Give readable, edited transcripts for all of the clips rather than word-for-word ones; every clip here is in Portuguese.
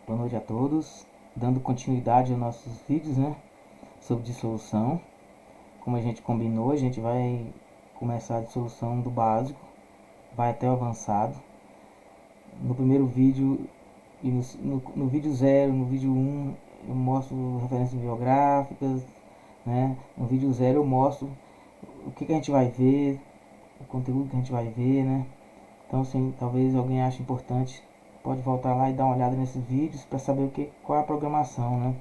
Boa noite a todos. Dando continuidade aos nossos vídeos, né, sobre dissolução. Como a gente combinou, a gente vai começar a dissolução do básico, vai até o avançado. No primeiro vídeo, e no vídeo 0, no vídeo 1, eu mostro referências bibliográficas, né? No vídeo 0 eu mostro o que a gente vai ver, o conteúdo que a gente vai ver, né? Então, assim, talvez alguém ache importante, pode voltar lá e dar uma olhada nesses vídeos para saber qual é a programação, né?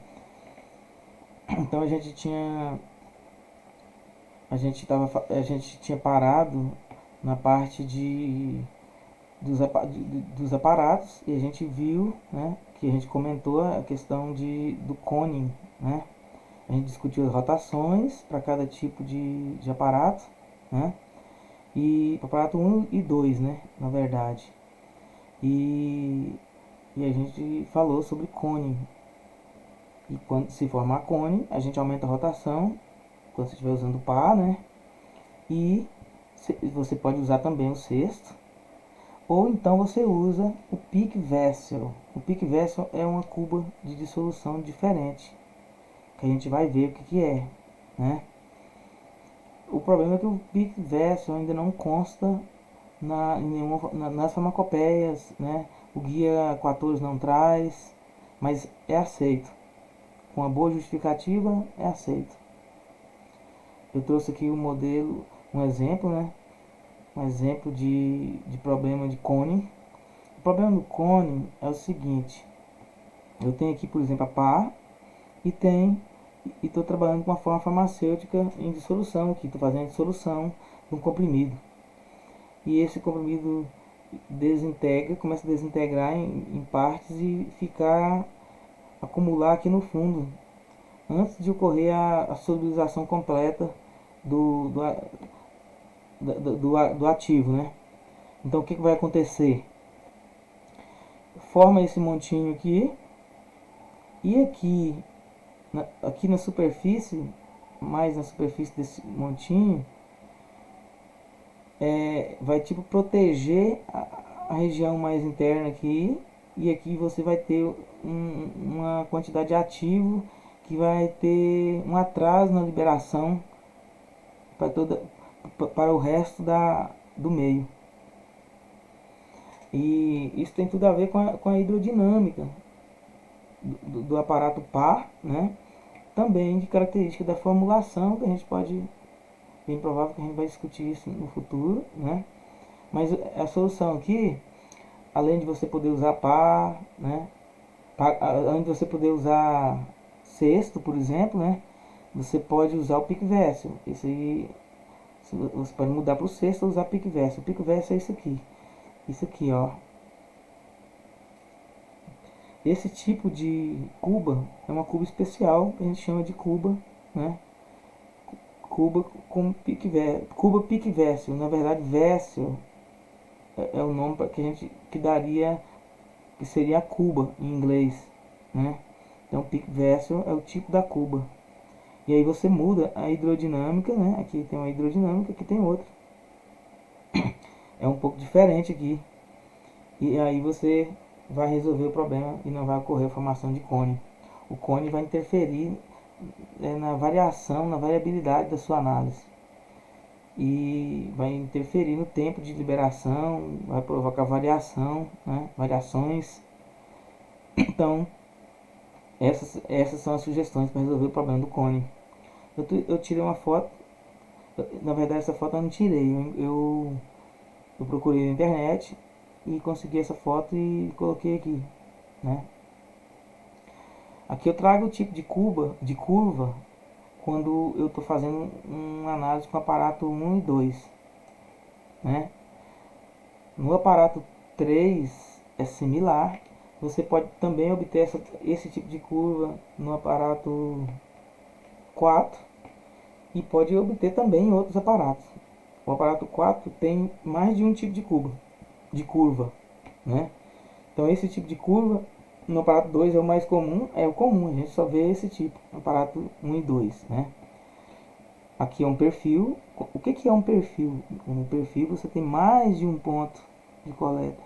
Então a gente tinha parado na parte dos aparatos e a gente viu, né, que a gente comentou a questão do cone, né? A gente discutiu as rotações para cada tipo de aparato, né? E aparato 1 e 2, né, na verdade. E, e a gente falou sobre cone. E quando se formar cone, a gente aumenta a rotação quando você estiver usando par, né? E você pode usar também o sexto, ou então você usa o Peak Vessel. O Peak Vessel é uma cuba de dissolução diferente, que a gente vai ver o que é, né? O problema é que o Peak Vessel ainda não consta nas farmacopeias, né? O guia 14 não traz, mas é aceito. Com uma boa justificativa, é aceito. Eu trouxe aqui um modelo, um exemplo, né? Um exemplo de problema de cone. O problema do cone é o seguinte: eu tenho aqui, por exemplo, a PAR e estou trabalhando com uma forma farmacêutica em dissolução aqui, estou fazendo a dissolução de um comprimido. E esse comprimido desintegra, começa a desintegrar em partes e acumular aqui no fundo, antes de ocorrer a solubilização completa do, do ativo, né? Então o que vai acontecer? Forma esse montinho aqui, e aqui na superfície, mais na superfície desse montinho, vai tipo proteger a região mais interna aqui, e aqui você vai ter uma quantidade de ativo que vai ter um atraso na liberação para o resto do meio. E isso tem tudo a ver com a hidrodinâmica do aparato par, né? Também de característica da formulação, que a gente pode, bem provável que a gente vai discutir isso no futuro, né? Mas a solução aqui, além de você poder usar par, né? Além de você poder usar cesto, por exemplo, né? Você pode usar o pick vessel. Esse aí você pode mudar para o cesto ou usar pick vessel. O pick vessel é isso aqui. Isso aqui, ó. Esse tipo de cuba é uma cuba especial que a gente chama de cuba, né? Cuba com pick vessel. Cuba pick vessel. Na verdade, vessel é o nome que daria, que seria a cuba em inglês, né? Então, pick vessel é o tipo da cuba. E aí você muda a hidrodinâmica, né? Aqui tem uma hidrodinâmica, aqui tem outra. É um pouco diferente aqui. E aí você vai resolver o problema e não vai ocorrer a formação de cone. O cone vai interferir na variação, na variabilidade da sua análise. E vai interferir no tempo de liberação, vai provocar variação, né? Variações. Então, essas são as sugestões para resolver o problema do cone. Eu tirei uma foto, na verdade essa foto eu não tirei, eu procurei na internet e consegui essa foto e coloquei aqui, né? Aqui eu trago o tipo de curva quando eu estou fazendo uma análise com o aparato 1 e 2, né? No aparato 3 é similar, você pode também obter esse tipo de curva no aparato 4 e pode obter também em outros aparatos. O aparato 4 tem mais de um tipo de curva, né? Então esse tipo de curva no aparato 2 é o mais comum, é o comum, a gente só vê esse tipo no aparato 1 e 2, né? Aqui é um perfil. O que é um perfil? Um perfil você tem mais de um ponto de coleta,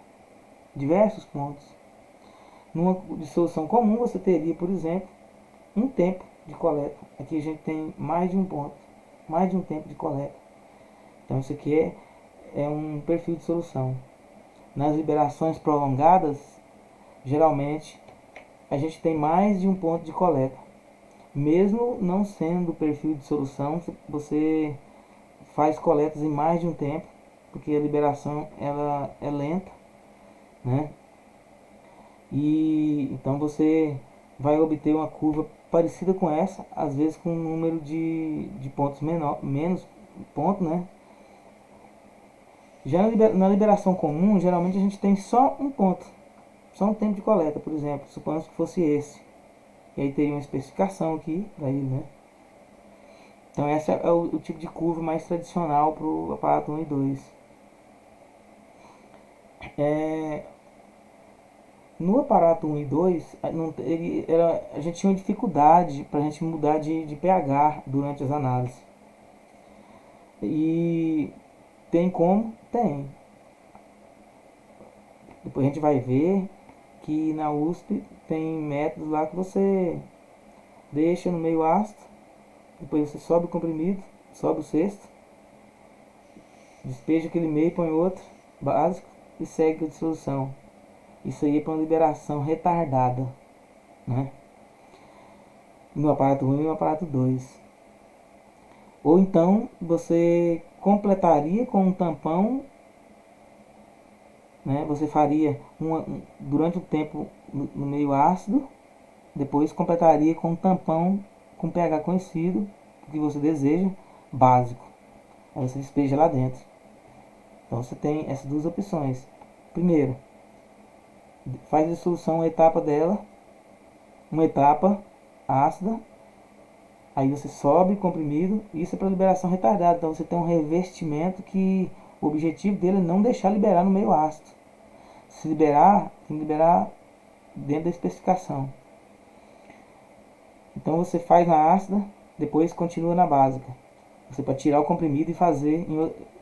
diversos pontos. Numa dissolução comum você teria, por exemplo, um tempo de coleta. Aqui a gente tem mais de um ponto, mais de um tempo de coleta. Então isso aqui é um perfil de solução. Nas liberações prolongadas, geralmente a gente tem mais de um ponto de coleta. Mesmo não sendo perfil de solução, você faz coletas em mais de um tempo, porque a liberação ela é lenta, né? E então você vai obter uma curva parecida com essa, às vezes com um número de pontos menor, menos ponto, né? Já na liberação comum, geralmente a gente tem só um ponto, só um tempo de coleta, por exemplo, suponhamos que fosse esse. E aí teria uma especificação aqui para ele, né? Então esse é o tipo de curva mais tradicional para o aparato 1 e 2. No aparato 1 e 2, a gente tinha uma dificuldade para a gente mudar de pH durante as análises. E tem como? Tem. Depois a gente vai ver que na USP tem métodos lá que você deixa no meio ácido, depois você sobe o comprimido, sobe o cesto, despeja aquele meio, põe outro básico e segue a dissolução. Isso aí é para uma liberação retardada, né? No aparato 1 e no aparato 2. Ou então você completaria com um tampão, né? Você faria durante o tempo no meio ácido, depois completaria com um tampão com pH conhecido, o que você deseja, básico. Aí você despeja lá dentro. Então você tem essas duas opções. Primeiro, faz a dissolução, uma etapa dela, uma etapa ácida, aí você sobe o comprimido, isso é para liberação retardada. Então você tem um revestimento que o objetivo dele é não deixar liberar no meio ácido. Se liberar, tem que liberar dentro da especificação. Então você faz na ácida, depois continua na básica. Você pode tirar o comprimido e fazer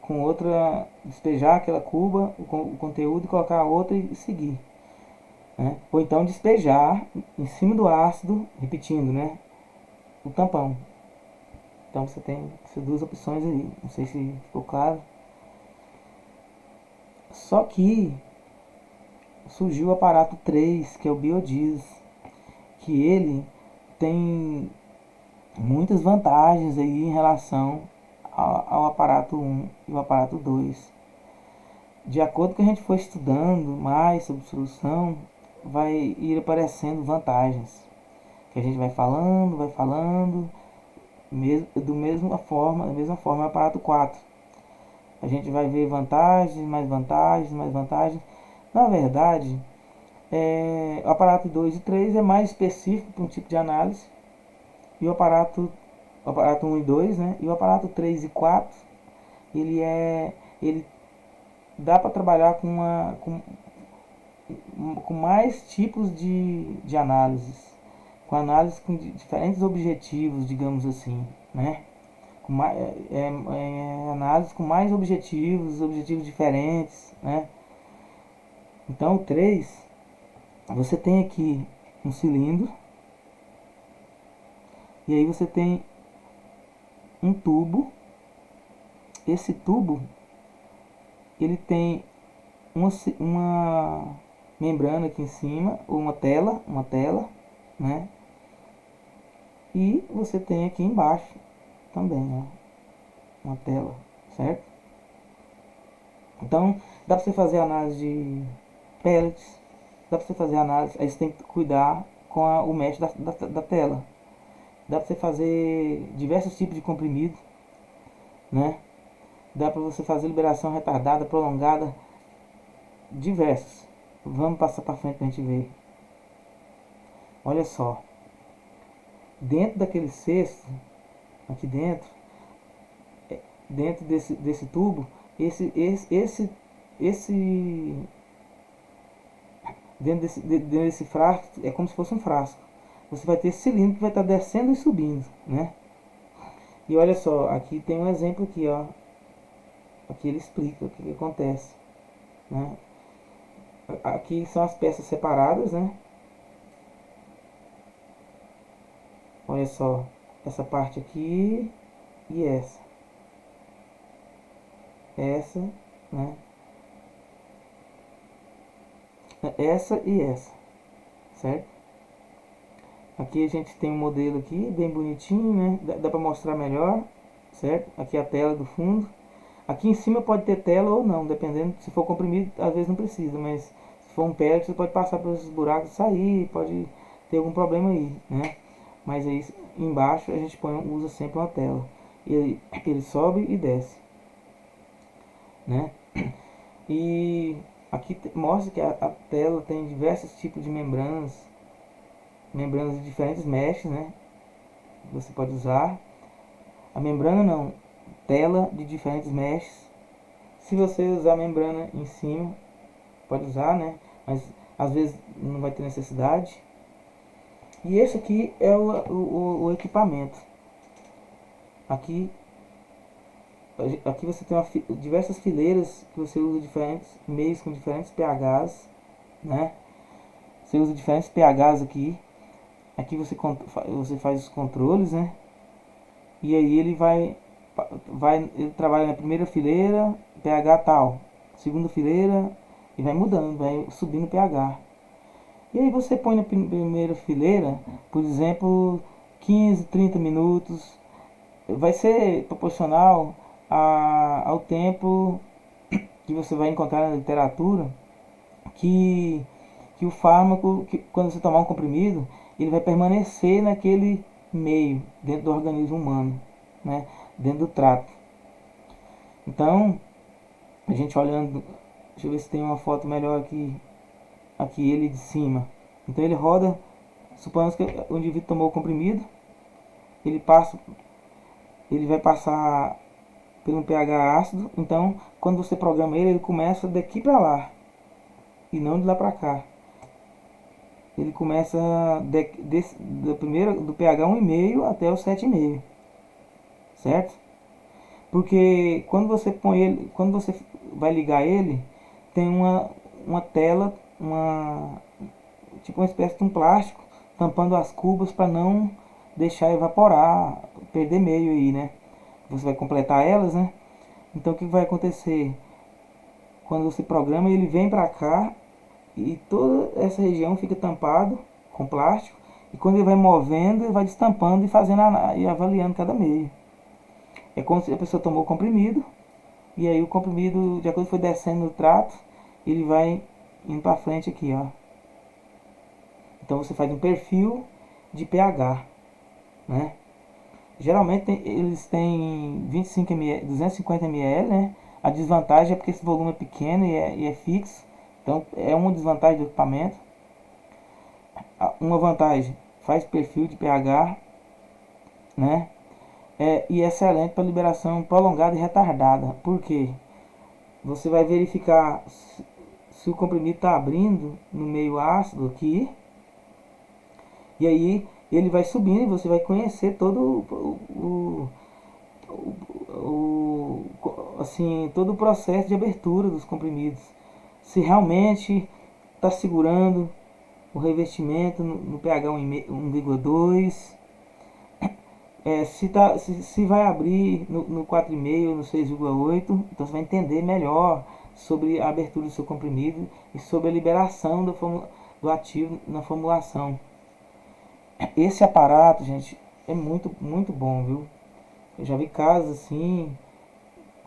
com outra, despejar aquela cuba, o conteúdo e colocar outra e seguir. Né? Ou então despejar em cima do ácido, repetindo, né? O tampão. Então você tem essas duas opções aí. Não sei se ficou claro. Só que surgiu o aparato 3, que é o biodiesel, que ele tem muitas vantagens aí em relação ao aparato 1 e o aparato 2. De acordo com que a gente for estudando mais sobre solução, vai ir aparecendo vantagens. Que a gente vai falando, da mesma forma no aparato 4. A gente vai ver vantagens, mais vantagens, mais vantagens. Na verdade, o aparato 2 e 3 é mais específico para um tipo de análise. E o aparato 1 e 2, né? E o aparato 3 e 4, ele dá para trabalhar com mais tipos de análises, com análise com diferentes objetivos, digamos assim, né? Com mais, análise com mais objetivos diferentes, né? Então o 3, você tem aqui um cilindro, e aí você tem um tubo. Esse tubo, ele tem uma membrana aqui em cima, ou uma tela, né? E você tem aqui embaixo também, né? Uma tela, certo? Então, dá para você fazer análise de pellets, dá para você fazer análise, aí você tem que cuidar com o mesh da tela. Dá para você fazer diversos tipos de comprimido, né? Dá para você fazer liberação retardada, prolongada, diversos. Vamos passar para frente para a gente ver. Olha só, dentro daquele cesto, aqui dentro desse tubo, dentro desse frasco, é como se fosse um frasco. Você vai ter esse cilindro que vai estar descendo e subindo, né? E olha só, aqui tem um exemplo aqui, ó. Aqui ele explica o que acontece, né? Aqui são as peças separadas, né? Olha só, essa parte aqui e essa, né? Essa e essa, certo? Aqui a gente tem um modelo aqui, bem bonitinho, né? Dá pra mostrar melhor, certo? Aqui a tela do fundo. Aqui em cima pode ter tela ou não, dependendo. Se for comprimido, às vezes não precisa, mas se for um pellet, você pode passar por esses buracos e sair, pode ter algum problema aí, né? Mas aí embaixo a gente usa sempre uma tela. E ele sobe e desce, né? E aqui mostra que a tela tem diversos tipos de membranas de diferentes meshes, né? Você pode usar. A membrana não, tela de diferentes meshes. Se você usar a membrana em cima, pode usar, né? Mas às vezes não vai ter necessidade. E esse aqui é o equipamento. Aqui, aqui você tem diversas fileiras que você usa diferentes meios com diferentes pHs, né? Você usa diferentes pHs aqui. Aqui você faz os controles, né? E aí ele trabalha na primeira fileira, pH tal, segunda fileira, e vai mudando, vai subindo o pH. E aí você põe na primeira fileira, por exemplo, 15, 30 minutos, vai ser proporcional ao tempo que você vai encontrar na literatura que, que o fármaco, que quando você tomar um comprimido, ele vai permanecer naquele meio, dentro do organismo humano, né? Dentro do trato. Então, a gente olhando, deixa eu ver se tem uma foto melhor aqui ele de cima. Então ele roda, suponhamos que o indivíduo tomou o comprimido, ele passa, ele vai passar por um pH ácido, então quando você programa ele, ele começa daqui para lá e não de lá para cá. Ele começa do pH 1,5 até o 7,5, certo? Porque quando você põe ele, quando você vai ligar ele, tem uma tela, tipo uma espécie de um plástico tampando as cubas para não deixar evaporar, perder meio aí, né? Você vai completar elas, né? Então o que vai acontecer? Quando você programa, ele vem para cá e toda essa região fica tampado com plástico, e quando ele vai movendo, ele vai destampando e fazendo e avaliando cada meio. É como se a pessoa tomou o comprimido, e aí o comprimido, de acordo com foi descendo no trato, ele vai indo para frente aqui, ó. Então você faz um perfil de pH, né? Geralmente eles têm 25 ml, 250 ml, né? A desvantagem é porque esse volume é pequeno e é fixo, então é uma desvantagem do equipamento. Uma vantagem, faz perfil de pH, né? E é excelente para liberação prolongada e retardada. Por quê? Você vai verificar se o comprimido está abrindo no meio ácido aqui, e aí ele vai subindo e você vai conhecer todo assim, todo o processo de abertura dos comprimidos. Se realmente está segurando o revestimento no pH 1,2, se vai abrir no 4,5, no 6,8, então você vai entender melhor sobre a abertura do seu comprimido e sobre a liberação do ativo na formulação. Esse aparato, gente, é muito, muito bom, viu? Eu já vi casos assim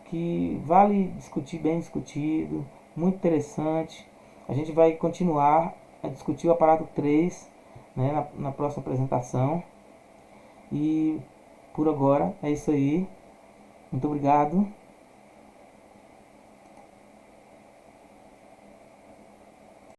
que vale discutir, bem discutido, muito interessante. A gente vai continuar a discutir o aparato 3, né, na próxima apresentação. E por agora é isso aí. Muito obrigado.